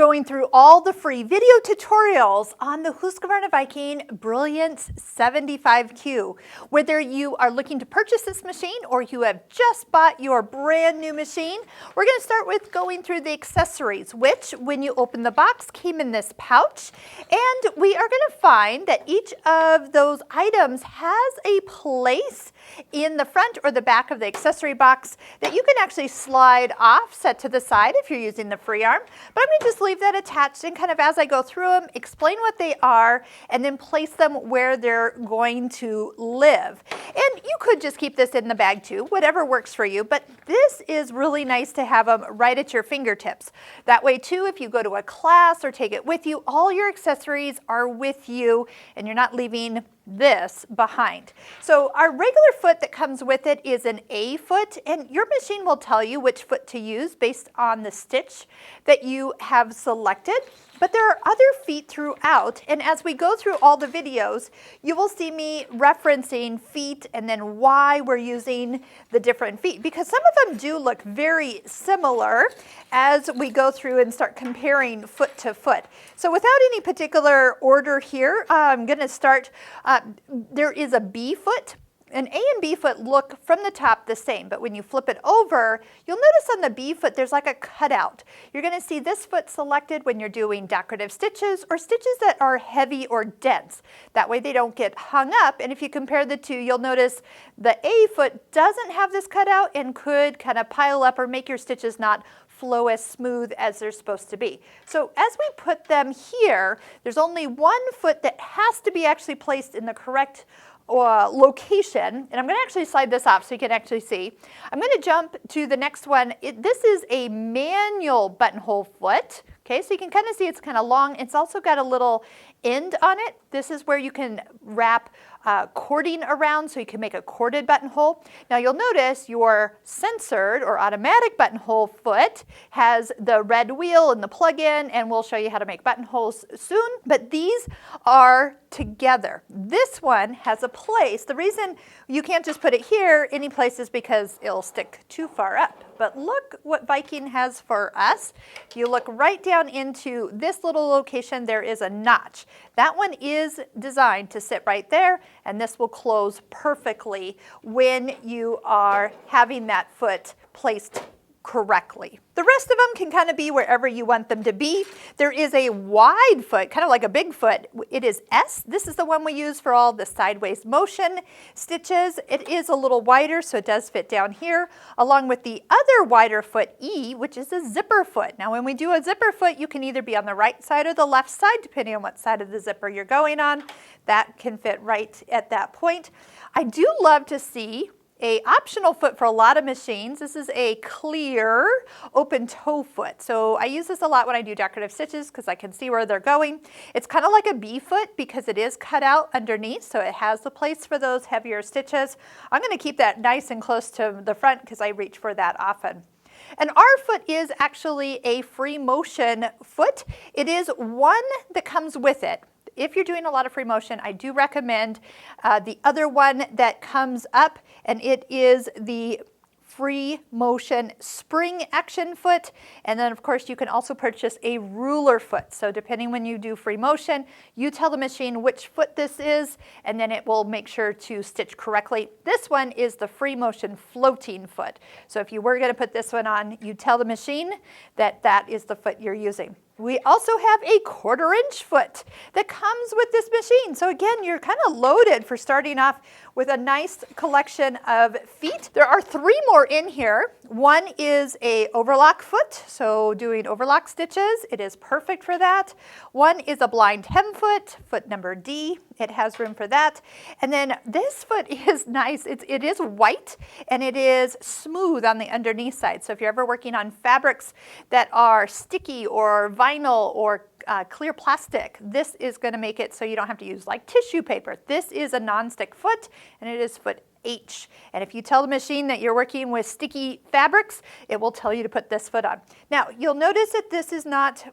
going through all the free video tutorials on the Husqvarna Viking Brilliance 75Q. Whether you are looking to purchase this machine or you have just bought your brand new machine, we're going to start with going through the accessories, which when you open the box came in this pouch. And we are going to find that each of those items has a place in the front or the back of the accessory box that you can actually slide off, set to the side if you're using the free arm. But I'm going to just leave that attached and kind of as I go through them, explain what they are and then place them where they're going to live. And you could just keep this in the bag too, whatever works for you, but this is really nice to have them right at your fingertips. That way too, if you go to a class or take it with you, all your accessories are with you and you're not leaving this behind. So our regular foot that comes with it is an A foot, and your machine will tell you which foot to use based on the stitch that you have selected. But there are other feet throughout, and as we go through all the videos, you will see me referencing feet and then why we're using the different feet, because some of them do look very similar as we go through and start comparing foot to foot. So without any particular order here, I'm going to start, there is a B foot. An A and B foot look from the top the same, but when you flip it over, you'll notice on the B foot there's like a cutout. You're going to see this foot selected when you're doing decorative stitches or stitches that are heavy or dense. That way they don't get hung up, and if you compare the two, you'll notice the A foot doesn't have this cutout and could kind of pile up or make your stitches not flow as smooth as they're supposed to be. So as we put them here, there's only one foot that has to be actually placed in the correct location, and I'm going to actually slide this off so you can actually see. I'm going to jump to the next one. This is a manual buttonhole foot. Okay, so you can kind of see it's kind of long. It's also got a little end on it. This is where you can wrap cording around so you can make a corded buttonhole. Now you'll notice your censored or automatic buttonhole foot has the red wheel and the plug-in, and we'll show you how to make buttonholes soon, but these are together. This one has a place. The reason you can't just put it here any place is because it'll stick too far up. But look what Viking has for us. If you look right down into this little location, there is a notch. That one is designed to sit right there, and this will close perfectly when you are having that foot placed correctly. The rest of them can kind of be wherever you want them to be. There is a wide foot, kind of like a big foot. It is S. This is the one we use for all the sideways motion stitches. It is a little wider, so it does fit down here, along with the other wider foot, E, which is a zipper foot. Now, when we do a zipper foot, you can either be on the right side or the left side, depending on what side of the zipper you're going on. That can fit right at that point. I do love to see an optional foot for a lot of machines. This is a clear open toe foot. So I use this a lot when I do decorative stitches because I can see where they're going. It's kind of like a B foot because it is cut out underneath, so it has the place for those heavier stitches. I'm going to keep that nice and close to the front because I reach for that often. An R foot is actually a free motion foot. It is one that comes with it. If you're doing a lot of free motion, I do recommend the other one that comes up, and it is the free motion spring action foot. And then of course you can also purchase a ruler foot. So depending when you do free motion, you tell the machine which foot this is, and then it will make sure to stitch correctly. This one is the free motion floating foot. So if you were going to put this one on, you tell the machine that that is the foot you're using. We also have a 1/4 inch foot that comes with this machine. So again, you're kind of loaded for starting off with a nice collection of feet. There are 3 more in here. One is a overlock foot, so doing overlock stitches, it is perfect for that. One is a blind hem foot, foot number D. It has room for that. And then this foot is nice. It is white and it is smooth on the underneath side. So if you're ever working on fabrics that are sticky or vinyl or clear plastic, this is going to make it so you don't have to use like tissue paper. This is a non-stick foot, and it is foot H. And if you tell the machine that you're working with sticky fabrics, it will tell you to put this foot on. Now, you'll notice that this is not,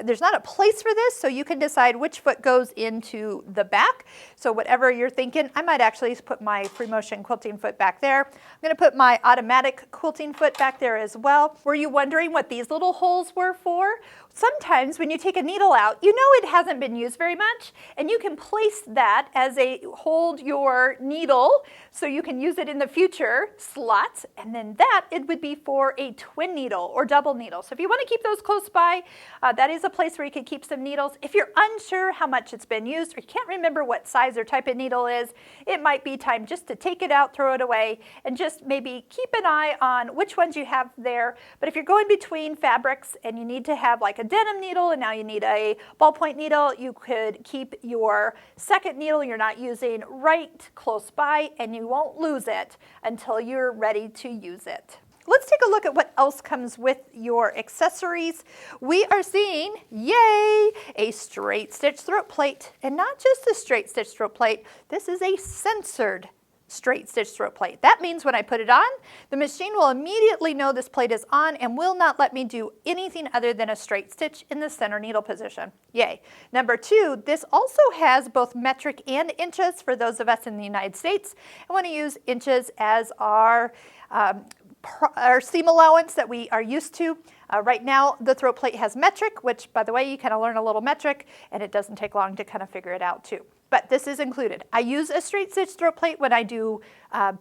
there's not a place for this, so you can decide which foot goes into the back. So whatever you're thinking, I might actually put my free motion quilting foot back there. I'm going to put my automatic quilting foot back there as well. Were you wondering what these little holes were for? Sometimes when you take a needle out, you know it hasn't been used very much, and you can place that as a hold your needle so you can use it in the future slots, and then that it would be for a twin needle or double needle. So if you want to keep those close by, that is a place where you could keep some needles. If you're unsure how much it's been used, or you can't remember what size or type of needle is, it might be time just to take it out, throw it away, and just maybe keep an eye on which ones you have there. But if you're going between fabrics and you need to have like a denim needle and now you need a ballpoint needle, you could keep your second needle you're not using right close by, and you won't lose it until you're ready to use it. Let's take a look at what else comes with your accessories. We are seeing, yay, a straight stitch throat plate, and not just a straight stitch throat plate. This is a censored straight stitch throat plate. That means when I put it on, the machine will immediately know this plate is on and will not let me do anything other than a straight stitch in the center needle position. Yay. Number two, this also has both metric and inches for those of us in the United States. I want to use inches as our seam allowance that we are used to. Right now, the throat plate has metric, which, by the way, you kind of learn a little metric, and it doesn't take long to kind of figure it out too. But this is included. I use a straight stitch throat plate when I do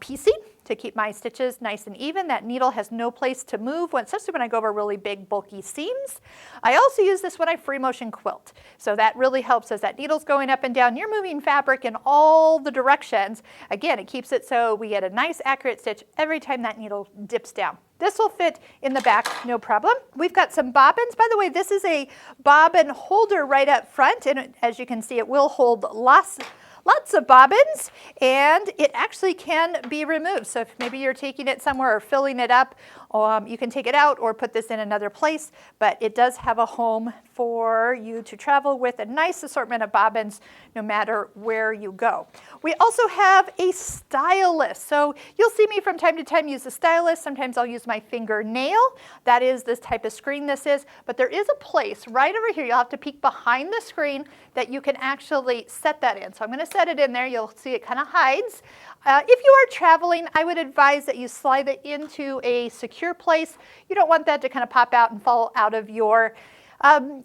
piecing to keep my stitches nice and even. That needle has no place to move, especially when I go over really big, bulky seams. I also use this when I free motion quilt. So that really helps as that needle's going up and down. You're moving fabric in all the directions. Again, it keeps it so we get a nice, accurate stitch every time that needle dips down. This will fit in the back, no problem. We've got some bobbins. By the way, this is a bobbin holder right up front, and as you can see, it will hold lots of bobbins, and it actually can be removed. So if maybe you're taking it somewhere or filling it up, you can take it out or put this in another place, but it does have a home for you to travel with a nice assortment of bobbins no matter where you go. We also have a stylus. So you'll see me from time to time use a stylus. Sometimes I'll use my fingernail. That is this type of screen this is, but there is a place right over here. You'll have to peek behind the screen that you can actually set that in. So I'm going to set it in there. You'll see it kind of hides. If you are traveling, I would advise that you slide it into a secure place. You don't want that to kind of pop out and fall out of your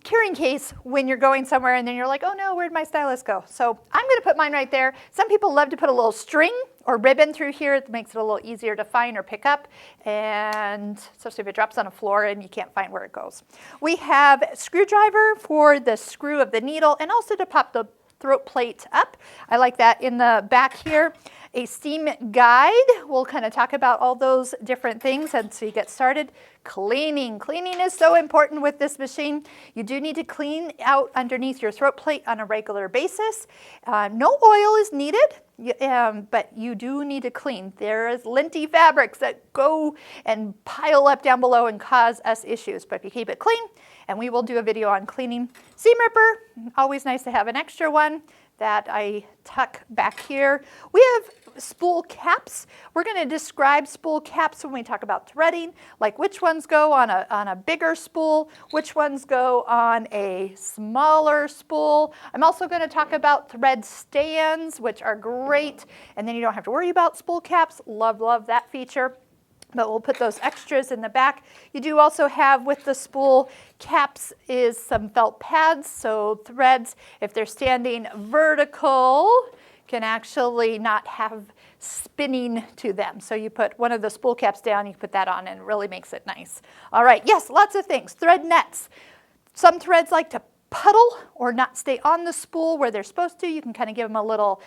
carrying case when you're going somewhere and then you're like, oh no, where'd my stylus go? So I'm going to put mine right there. Some people love to put a little string or ribbon through here. It makes it a little easier to find or pick up, and especially if it drops on a floor and you can't find where it goes. We have a screwdriver for the screw of the needle and also to pop the throat plate up. I like that in the back here. A seam guide. We'll kind of talk about all those different things, and so you get started. Cleaning. Cleaning is so important with this machine. You do need to clean out underneath your throat plate on a regular basis. No oil is needed, but you do need to clean. There is linty fabrics that go and pile up down below and cause us issues, but if you keep it clean, and we will do a video on cleaning. Seam ripper, always nice to have an extra one that I tuck back here. We have spool caps. We're going to describe spool caps when we talk about threading, like which ones go on a bigger spool, which ones go on a smaller spool. I'm also going to talk about thread stands, which are great, and then you don't have to worry about spool caps. Love, love that feature. But we'll put those extras in the back. You do also have with the spool caps is some felt pads, so threads, if they're standing vertical, can actually not have spinning to them. So you put one of the spool caps down, you put that on, and it really makes it nice. All right, yes, lots of things. Thread nets. Some threads like to puddle or not stay on the spool where they're supposed to. You can kind of give them a little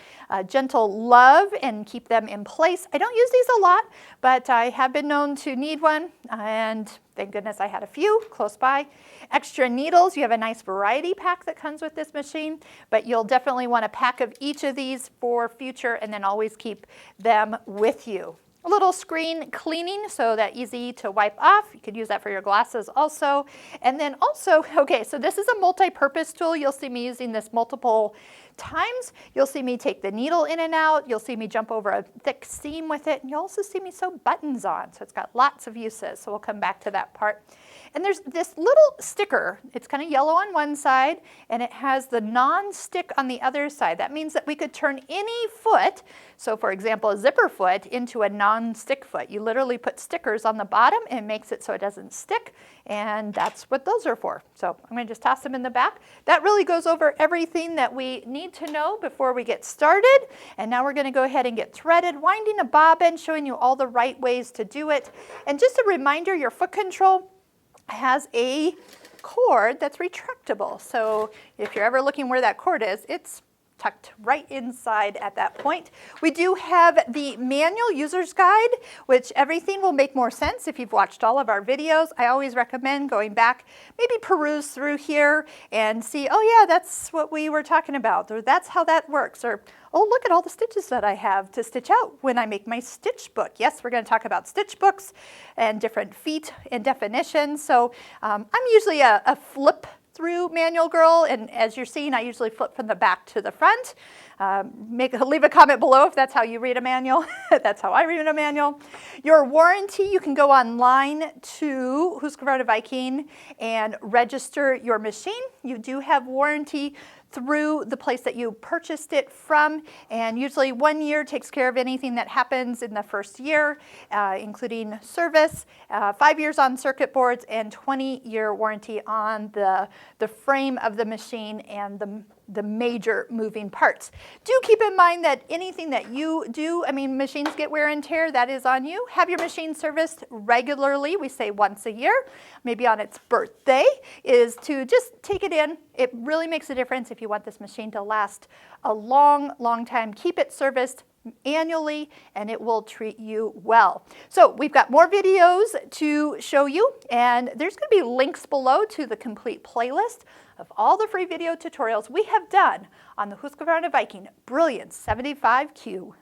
gentle love and keep them in place. I don't use these a lot, but I have been known to need one, and thank goodness I had a few close by. Extra needles. You have a nice variety pack that comes with this machine, but you'll definitely want a pack of each of these for future, and then always keep them with you. A little screen cleaning, so that easy to wipe off. You could use that for your glasses also. And then also, okay, so this is a multi-purpose tool. You'll see me using this multiple times. You'll see me take the needle in and out. You'll see me jump over a thick seam with it. And you'll also see me sew buttons on. So it's got lots of uses. So we'll come back to that part. And there's this little sticker. It's kind of yellow on one side, and it has the non-stick on the other side. That means that we could turn any foot, so for example, a zipper foot, into a non-stick foot. You literally put stickers on the bottom and it makes it so it doesn't stick, and that's what those are for. So I'm going to just toss them in the back. That really goes over everything that we need to know before we get started. And now we're going to go ahead and get threaded, winding a bobbin, showing you all the right ways to do it. And just a reminder, your foot control has a cord that's retractable. So if you're ever looking where that cord is, it's tucked right inside at that point. We do have the manual user's guide, which everything will make more sense if you've watched all of our videos. I always recommend going back, maybe peruse through here and see, oh yeah, that's what we were talking about, or that's how that works, or oh, look at all the stitches that I have to stitch out when I make my stitch book. Yes, we're going to talk about stitch books and different feet and definitions. So I'm usually a flip through manual girl, and as you're seeing, I usually flip from the back to the front. Leave a comment below if that's how you read a manual. That's how I read a manual. Your warranty, you can go online to Husqvarna Viking and register your machine. You do have warranty through the place that you purchased it from, and usually 1 year takes care of anything that happens in the first year, including service, 5 years on circuit boards, and 20-year warranty on the frame of the machine and the major moving parts. Do keep in mind that anything that you do, I mean, machines get wear and tear, that is on you. Have your machine serviced regularly, we say once a year, maybe on its birthday, is to just take it in. It really makes a difference if you want this machine to last a long, long time. Keep it serviced annually and it will treat you well. So we've got more videos to show you, and there's going to be links below to the complete playlist of all the free video tutorials we have done on the Husqvarna Viking Brilliance 75Q.